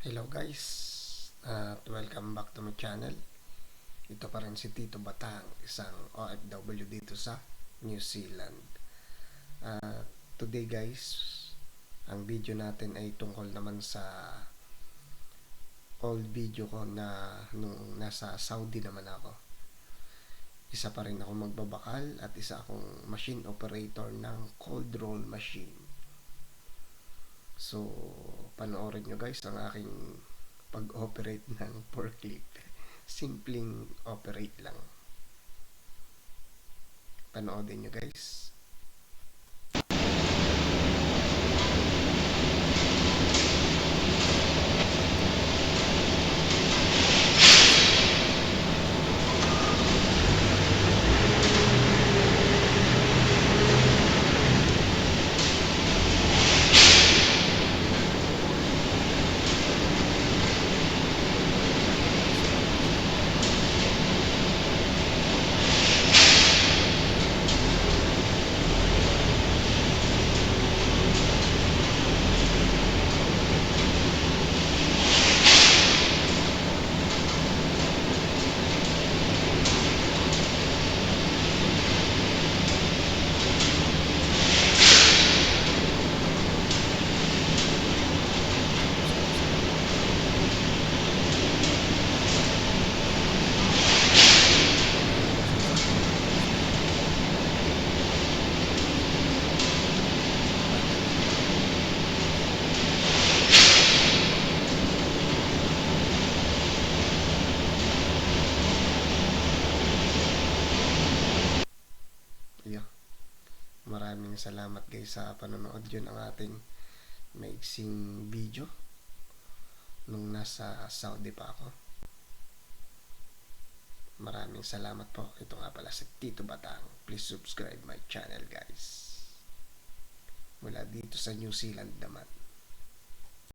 Hello guys, at welcome back to my channel. Ito pa rin si Tito Batang, isang OFW dito sa New Zealand. Today guys, ang video natin ay tungkol naman sa old video ko na nung nasa Saudi naman ako. Isa pa rin ako magbabakal at isa akong machine operator ng cold roll machine. So, panoorin nyo guys ang aking pag-operate ng forklift. Simpleng operate lang. Panoodin nyo guys. Maraming salamat guys sa panonood. Yun ang ating maiksing video nung nasa Saudi pa ako. Maraming salamat po. Ito nga pala si Tito Batang. Please subscribe my channel guys. Mula dito sa New Zealand naman.